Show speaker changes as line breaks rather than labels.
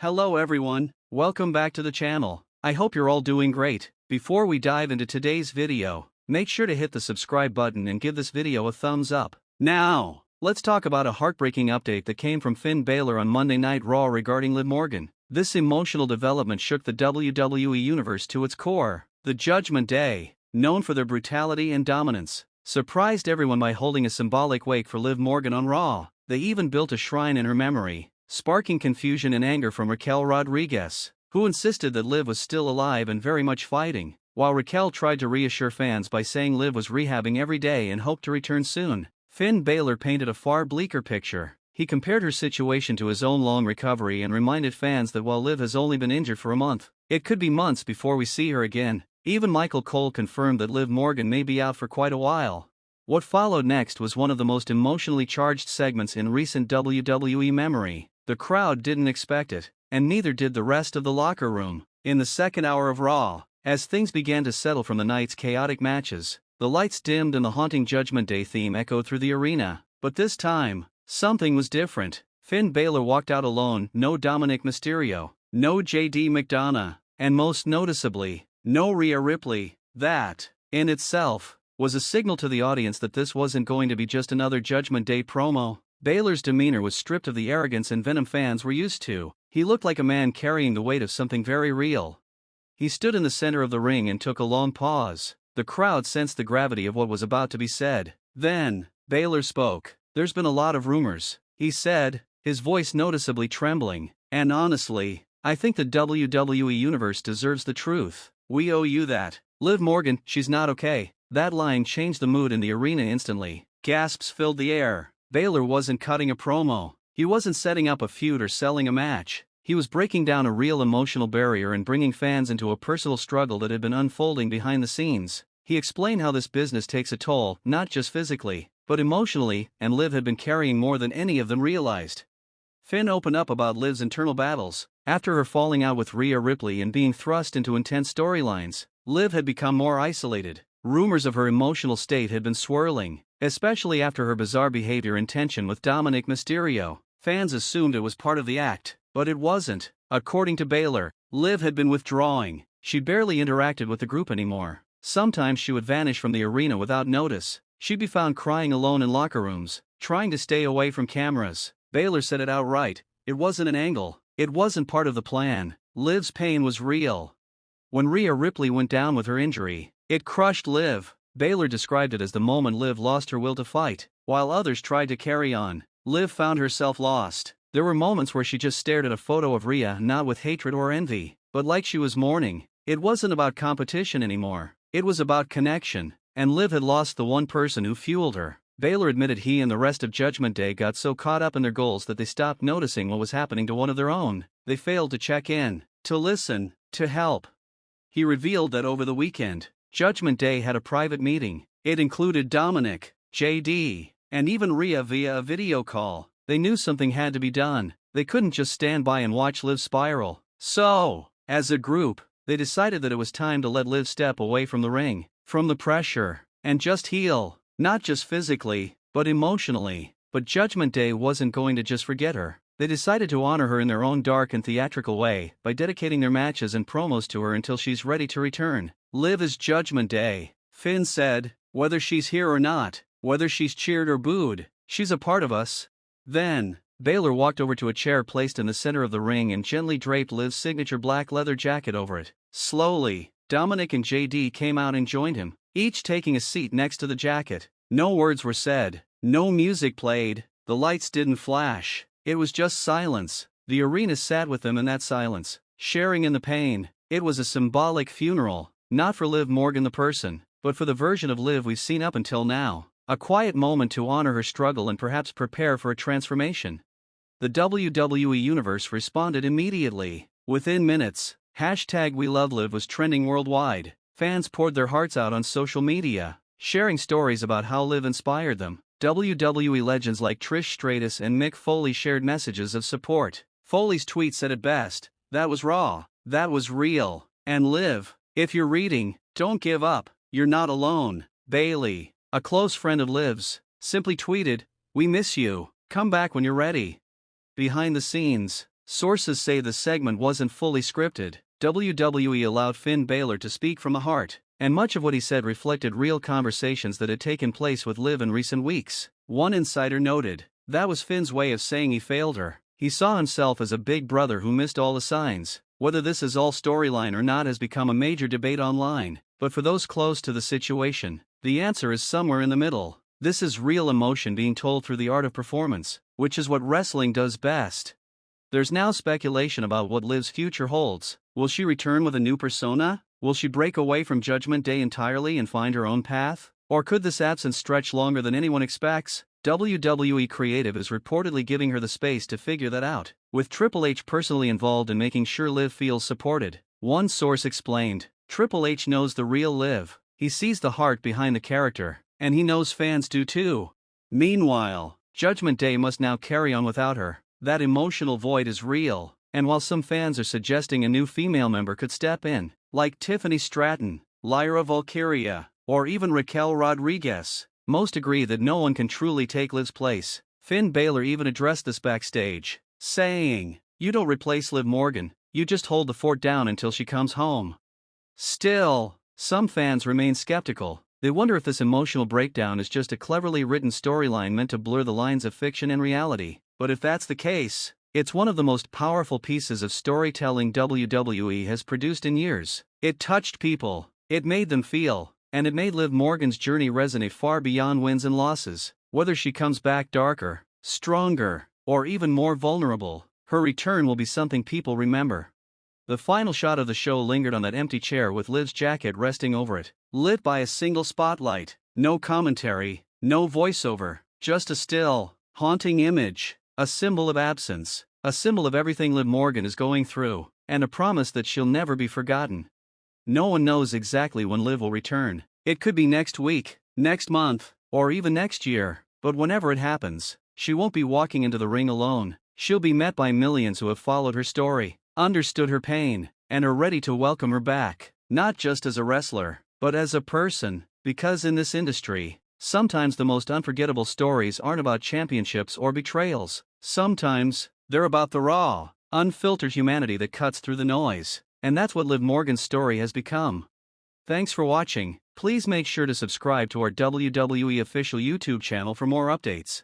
Hello everyone, welcome back to the channel. I hope you're all doing great. Before we dive into today's video, make sure to hit the subscribe button and give this video a thumbs up. Now, let's talk about a heartbreaking update that came from Finn Baylor on Monday Night Raw regarding Liv Morgan. This emotional development shook the WWE Universe to its core. The Judgment Day, known for their brutality and dominance, surprised everyone by holding a symbolic wake for Liv Morgan on Raw. They even built a shrine in her memory, sparking confusion and anger from Raquel Rodriguez, who insisted that Liv was still alive and very much fighting, while Raquel tried to reassure fans by saying Liv was rehabbing every day and hoped to return soon. Finn Baylor painted a far bleaker picture. He compared her situation to his own long recovery and reminded fans that while Liv has only been injured for a month, it could be months before we see her again. Even Michael Cole confirmed that Liv Morgan may be out for quite a while. What followed next was one of the most emotionally charged segments in recent WWE memory. The crowd didn't expect it, and neither did the rest of the locker room. In the second hour of Raw, as things began to settle from the night's chaotic matches, the lights dimmed and the haunting Judgment Day theme echoed through the arena. But this time, something was different. Finn Baylor walked out alone, no Dominic Mysterio, no JD McDonough, and most noticeably, no Rhea Ripley. That, in itself, was a signal to the audience that this wasn't going to be just another Judgment Day promo. Baylor's demeanor was stripped of the arrogance and venom fans were used to. He looked like a man carrying the weight of something very real. He stood in the center of the ring and took a long pause. The crowd sensed the gravity of what was about to be said. Then, Baylor spoke. "There's been a lot of rumors," he said, his voice noticeably trembling. "And honestly, I think the WWE Universe deserves the truth. We owe you that. Liv Morgan, she's not okay." That line changed the mood in the arena instantly. Gasps filled the air. Baylor wasn't cutting a promo. He wasn't setting up a feud or selling a match. He was breaking down a real emotional barrier and bringing fans into a personal struggle that had been unfolding behind the scenes. He explained how this business takes a toll, not just physically, but emotionally, and Liv had been carrying more than any of them realized. Finn opened up about Liv's internal battles. After her falling out with Rhea Ripley and being thrust into intense storylines, Liv had become more isolated. Rumors of her emotional state had been swirling, especially after her bizarre behavior and tension with Dominic Mysterio. Fans assumed it was part of the act, but it wasn't. According to Baylor, Liv had been withdrawing. She barely interacted with the group anymore. Sometimes she would vanish from the arena without notice. She'd be found crying alone in locker rooms, trying to stay away from cameras. Baylor said it outright. It wasn't an angle. It wasn't part of the plan. Liv's pain was real. When Rhea Ripley went down with her injury, it crushed Liv. Baylor described it as the moment Liv lost her will to fight. While others tried to carry on, Liv found herself lost. There were moments where she just stared at a photo of Rhea, not with hatred or envy, but like she was mourning. It wasn't about competition anymore. It was about connection, and Liv had lost the one person who fueled her. Baylor admitted he and the rest of Judgment Day got so caught up in their goals that they stopped noticing what was happening to one of their own. They failed to check in, to listen, to help. He revealed that over the weekend, Judgment Day had a private meeting. It included Dominic, JD, and even Rhea via a video call. They knew something had to be done. They couldn't just stand by and watch Liv spiral. So, as a group, they decided that it was time to let Liv step away from the ring, from the pressure, and just heal. Not just physically, but emotionally. But Judgment Day wasn't going to just forget her. They decided to honor her in their own dark and theatrical way by dedicating their matches and promos to her until she's ready to return. Liv is Judgment Day, Finn said. Whether she's here or not, whether she's cheered or booed, she's a part of us. Then, Baylor walked over to a chair placed in the center of the ring and gently draped Liv's signature black leather jacket over it. Slowly, Dominic and JD came out and joined him, each taking a seat next to the jacket. No words were said, no music played, the lights didn't flash. It was just silence. The arena sat with them in that silence, sharing in the pain. It was a symbolic funeral, not for Liv Morgan the person, but for the version of Liv we've seen up until now. A quiet moment to honor her struggle and perhaps prepare for a transformation. The WWE Universe responded immediately. Within minutes, #WeLoveLiv was trending worldwide. Fans poured their hearts out on social media, sharing stories about how Liv inspired them. WWE legends like Trish Stratus and Mick Foley shared messages of support. Foley's tweet said it best: "That was raw, that was real." And Liv, if you're reading, don't give up, you're not alone. Bayley, a close friend of Liv's, simply tweeted, "We miss you, come back when you're ready." Behind the scenes, Sources say the segment wasn't fully scripted. WWE allowed Finn Baylor to speak from the heart, and much of what he said reflected real conversations that had taken place with Liv in recent weeks. One insider noted, "That was Finn's way of saying he failed her. He saw himself as a big brother who missed all the signs." Whether this is all storyline or not has become a major debate online, but for those close to the situation, the answer is somewhere in the middle. This is real emotion being told through the art of performance, which is what wrestling does best. There's now speculation about what Liv's future holds. Will she return with a new persona? Will she break away from Judgment Day entirely and find her own path? Or could this absence stretch longer than anyone expects? WWE Creative is reportedly giving her the space to figure that out, with Triple H personally involved in making sure Liv feels supported. One source explained, "Triple H knows the real Liv. He sees the heart behind the character, and he knows fans do too." Meanwhile, Judgment Day must now carry on without her. That emotional void is real, and while some fans are suggesting a new female member could step in, like Tiffany Stratton, Lyra Valkyria, or even Raquel Rodriguez, most agree that no one can truly take Liv's place. Finn Baylor even addressed this backstage, saying, "You don't replace Liv Morgan, you just hold the fort down until she comes home." Still, some fans remain skeptical. They wonder if this emotional breakdown is just a cleverly written storyline meant to blur the lines of fiction and reality. But if that's the case, it's one of the most powerful pieces of storytelling WWE has produced in years. It touched people, it made them feel, and it made Liv Morgan's journey resonate far beyond wins and losses. Whether she comes back darker, stronger, or even more vulnerable, her return will be something people remember. The final shot of the show lingered on that empty chair with Liv's jacket resting over it, lit by a single spotlight. No commentary, no voiceover, just a still, haunting image, a symbol of absence, a symbol of everything Liv Morgan is going through, and a promise that she'll never be forgotten. No one knows exactly when Liv will return. It could be next week, next month, or even next year, but whenever it happens, she won't be walking into the ring alone. She'll be met by millions who have followed her story, understood her pain, and are ready to welcome her back, not just as a wrestler, but as a person, because in this industry, sometimes the most unforgettable stories aren't about championships or betrayals. Sometimes, they're about the raw, unfiltered humanity that cuts through the noise, and that's what Liv Morgan's story has become. Thanks for watching. Please make sure to subscribe to our WWE official YouTube channel for more updates.